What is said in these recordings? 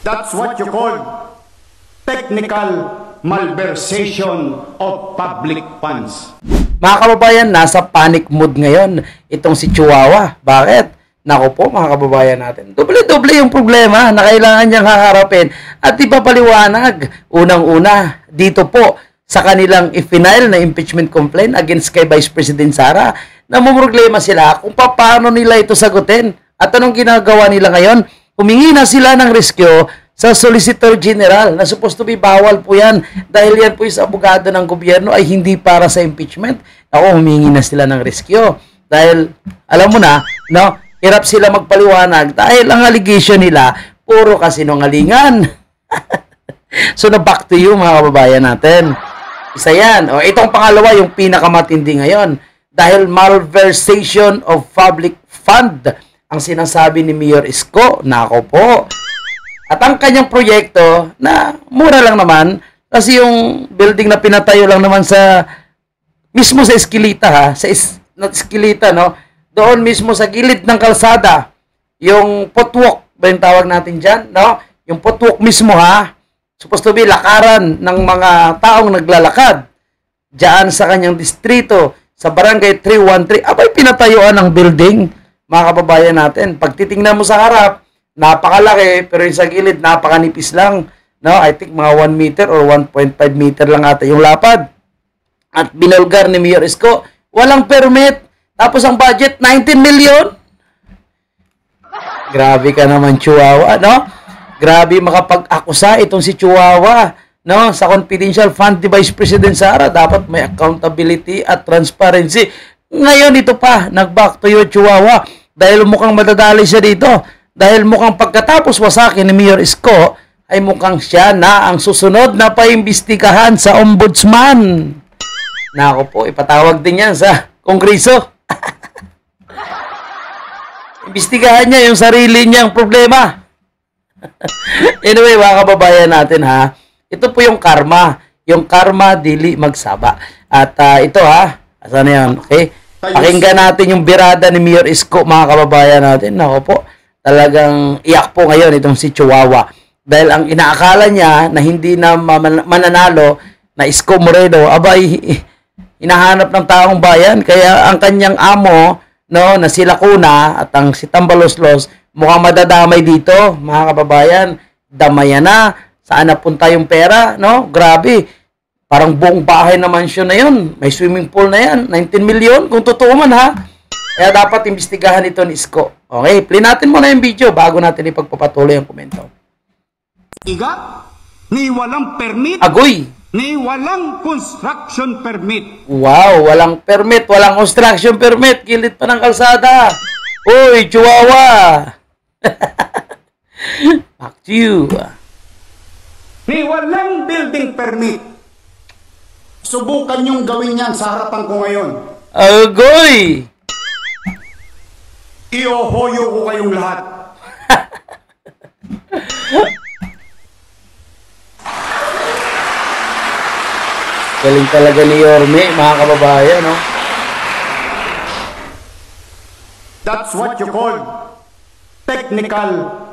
That's what you call technical malversation of public funds. Mga kababayan, nasa panic mood ngayon itong si Chihuahua. Bakit? Naku po mga kababayan natin. Doble-doble yung problema na kailangan niyang haharapin at ipapaliwanag. Unang-una, dito po sa kanilang i-file na impeachment complaint against kay Vice President Sara, namumroblema sila kung paano nila ito sagutin. At anong ginagawa nila ngayon? Humingi na sila ng rescue sa Solicitor General na supposed to be bawal po yan dahil yan po yung abogado ng gobyerno ay hindi para sa impeachment. Ako, humingi na sila ng rescue dahil alam mo na, no, hirap sila magpaliwanag dahil ang allegation nila puro kasinungalingan. So na back to you mga kababayan natin. Isa yan. O, itong pangalawa yung pinakamatindi ngayon dahil malversation of public fund ang sinasabi ni Mayor Isko. Nako po. At ang kanyang proyekto na mura lang naman kasi yung building na pinatayo lang naman sa mismo sa Esquilita ha, sa Esquilita no, doon mismo sa gilid ng kalsada, yung footwalk ba yung tawag natin dyan, no? Yung footwalk mismo ha, supposed to be lakaran ng mga taong naglalakad dyan sa kanyang distrito, sa barangay 313, abay pinatayuan ng building, mga kababayan natin. Pag titingnan mo sa harap, napakalaki, pero yung sa gilid, napakanipis lang. No? I think mga 1 meter or 1.5 meter lang ata yung lapad. At binulgar ni Mayor Isko, walang permit. Tapos ang budget, 19 million. Grabe ka naman, Chihuahua, no? Grabe makapag-akusa itong si Chihuahua, no? Sa confidential fund ni Vice President Sara, dapat may accountability at transparency. Ngayon, ito pa, nag-back to you, Chihuahua, dahil mukhang madadali siya dito. Dahil mukhang pagkatapos wasakin ni Mayor Isko, ay mukhang siya na ang susunod na paimbestigahan sa ombudsman. Nako po, ipatawag din yan sa Kongreso. Imbestigahan niya yung sarili niyang problema. Anyway, mga kababayan natin ha, ito po yung karma. Yung karma dili magsaba. At ito ha, asan na yan? Okay? Pakinggan natin yung birada ni Mayor Isko, mga kababayan natin. Nako po. Talagang iyak po ngayon itong si Chihuahua. Dahil ang inaakala niya na hindi na mananalo na Isko Moreno, abay, hinahanap ng taong bayan. Kaya ang kanyang amo, no, na si Lacuna at ang si Tambaloslos, mukhang madadamay dito, mga kababayan. Damayan na. Saan napunta yung pera? No? Grabe. Parang buong bahay na mansyon na yun. May swimming pool na yan. 19 million. Kung totoo man ha. Kaya dapat imbestigahan ito ni Isko. Okay, play natin muna yung video bago natin ipagpapatuloy ang komento. Iga, ni walang permit. Agoy! Ni walang construction permit. Wow, walang permit, walang construction permit. Gilid pa ng kalsada. Uy, Chihuahua! Back to you. Ni walang building permit. Subukan niyong gawin yan sa harapan ko ngayon. Agoy! Iohoyo ko kayong lahat. Galing talaga ni Yorme, mga kababayan, no? That's what you call technical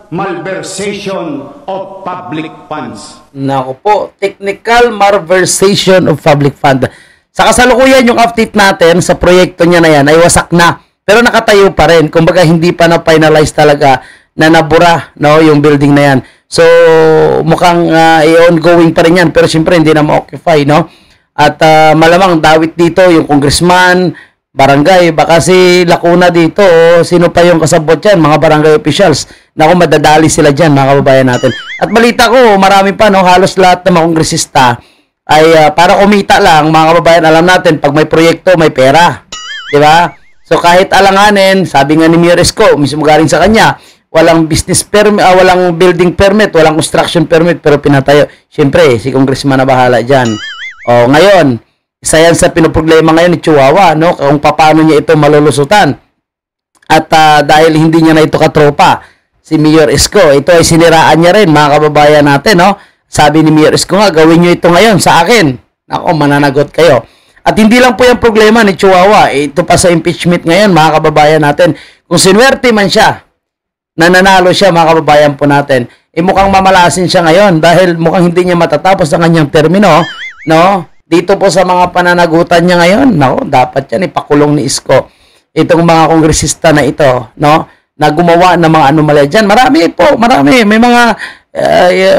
malversation of public funds. Naku po, technical malversation of public fund. Sa kasalukuyan, yung update natin sa proyekto niya na yan ay wasak na. Pero nakatayo pa rin. Kumbaga, hindi pa na-finalize talaga na nabura, no, yung building na yan. So, mukhang ongoing pa rin yan. Pero siyempre, hindi na ma-occupy, no? At malamang dawit dito yung congressman, barangay, baka si Lacuna dito, sino pa yung kasabot yan? Mga barangay officials. Naku, madadali sila dyan, mga kababayan natin. At balita ko, marami pa, no? Halos lahat ng mga kongresista ay para kumita lang, mga kababayan, alam natin, pag may proyekto, may pera. Di ba? So kahit alanganin, sabi nga ni Mayor Isko, mismo galing sa kanya, walang business permit, walang building permit, walang construction permit, pero pinatayo. Siyempre, si congressman na bahala dyan. O ngayon, isa yan sa pinoproblema ngayon ni Chihuahua, no? Kung paano niya ito malulusutan. At dahil hindi niya na ito katropa, si Mayor Isko, ito ay siniraan niya rin, mga kababayan natin, no? Sabi ni Mayor Isko nga, gawin niyo ito ngayon sa akin. Ako, mananagot kayo. At hindi lang po yung problema ni Chihuahua. Ito pa sa impeachment ngayon, mga kababayan natin. Kung sinuwerte man siya, nananalo siya, mga kababayan po natin, mukhang mamalasin siya ngayon dahil mukhang hindi niya matatapos ang kanyang termino, no? Dito po sa mga pananagutan niya ngayon, no, dapat yan ipakulong ni Isko itong mga kongresista na ito, no, na gumawa ng mga anomalya dyan. Marami po, marami. May mga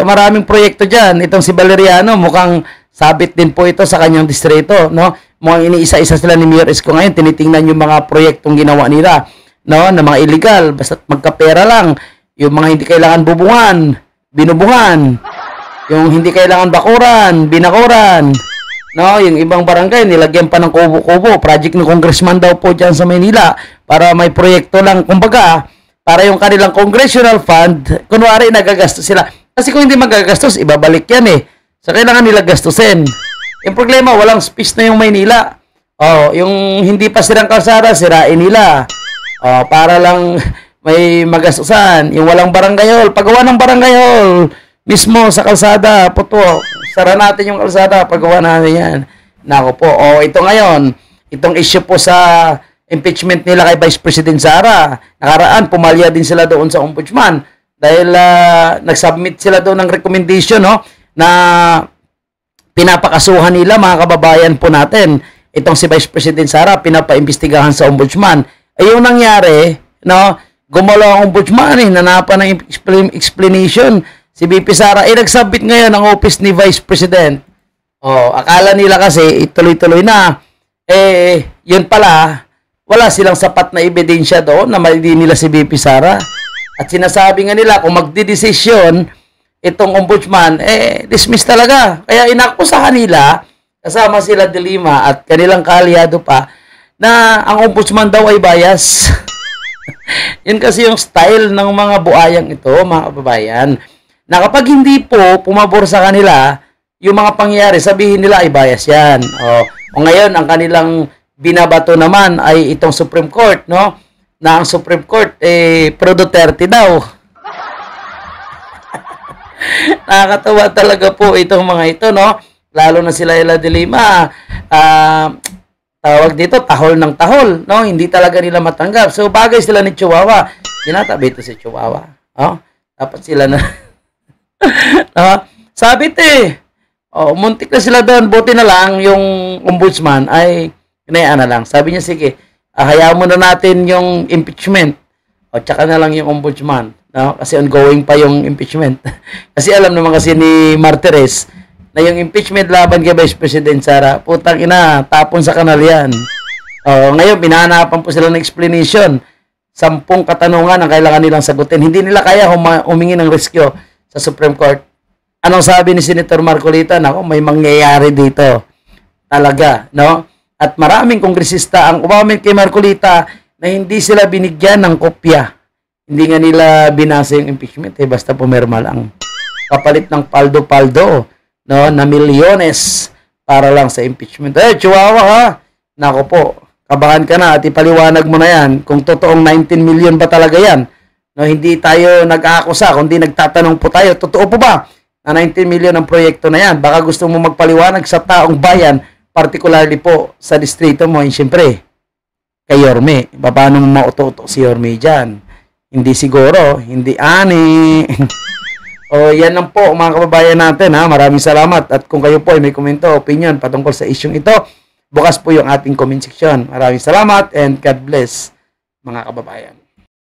maraming proyekto dyan. Itong si Valeriano, mukhang sabit din po ito sa kanyang distrito, no? Mukhang iniisa-isa sila ni Mayor Isko ngayon, tinitingnan yung mga proyektong ginawa nila, no, na mga illegal, basta magkapera lang. Yung mga hindi kailangan bubungan, binubungan. Yung hindi kailangan bakuran, binakuran. No, yung ibang barangay nilagyan pa ng kubo-kubo. Project ng congressman daw po diyan sa Maynila para may proyekto lang, kumbaga, para yung kanilang congressional fund, kunwari nagagastos sila. Kasi kung hindi magagastos, ibabalik yan eh. So kailangan nila gastusin. Yung problema, walang space na yung Maynila. Oh, yung hindi pa sirang kalsada, sirain nila. Oh, para lang may magastusan. Yung walang barangay hall, paggawa ng barangay hall mismo sa kalsada, puto, sara natin yung kalsada, paggawa natin yan. Nako po, ito ngayon, itong issue po sa impeachment nila kay Vice President Sara. Nakaraan, pumalya din sila doon sa ombudsman dahil nag-submit sila doon ng recommendation, no, na pinapakasuhan nila, mga kababayan po natin. Itong si Vice President Sara, pinapaimbestigahan sa ombudsman. Ay yung nangyari, no, gumalaw ang ombudsman, nanapan ng explanation. Si BP Sara, nagsubmit ngayon ang office ni Vice President. Akala nila kasi ituloy-tuloy na. Yun pala, wala silang sapat na ebidensya doon na mali nila si BP Sara. At sinasabi nga nila, kung magdidesisyon itong ombudsman, dismiss talaga. Kaya inakusahan nila, kasama sila De Lima at kanilang kaalyado pa, na ang ombudsman daw ay bias. Yun kasi yung style ng mga buayang ito, mga kababayan, na kapag hindi po pumabor sa kanila, yung mga pangyayari, sabihin nila ay bias yan. O ngayon, ang kanilang binabato naman ay itong Supreme Court, no? Na ang Supreme Court, pro Duterte daw. Nakakatawa talaga po itong mga ito, no? Lalo na sila De Lima, tawag dito, tahol ng tahol, no? Hindi talaga nila matanggap. So, bagay sila ni Chihuahua. Dinatabi ito si Chihuahua. Dapat sila na... sabit muntik na sila doon. Buti na lang yung ombudsman ay inayaan na lang. Sabi niya, sige, hayaan mo na natin yung impeachment. Tsaka na lang yung ombudsman. No? Kasi ongoing pa yung impeachment. Kasi alam naman kasi ni Martires na yung impeachment laban kay Vice President Sara, putang ina, tapon sa kanal yan. Ngayon, pinahanapan po sila ng explanation. 10 katanungan ang kailangan nilang sagutin. Hindi nila kaya humingi ng rescue sa Supreme Court. Anong sabi ni Senator Marcolita? Nako, may mangyayari dito. Talaga, no? At maraming kongresista ang umamit kay Marcolita na hindi sila binigyan ng kopya. Hindi nga nila binasa yung impeachment, basta pumirma lang. Kapalit ng paldo-paldo, no, na milyones para lang sa impeachment. Chihuahua ha? Nako po, kabahan ka na at ipaliwanag mo na yan kung totoong 19 million ba talaga yan. No, hindi tayo nag-aakusa, kundi nagtatanong po tayo, totoo po ba na 19 million ang proyekto na yan? Baka gusto mo magpaliwanag sa taong bayan, particularly po sa distrito mo, siyempre, kay Yorme. Paano mo mauto-uto si Yorme dyan? Hindi siguro, hindi ani. Yan lang po mga kababayan natin, ha. Maraming salamat. At kung kayo po ay may komento, opinion patungkol sa isyong ito, bukas po yung ating comment section. Maraming salamat and God bless mga kababayan.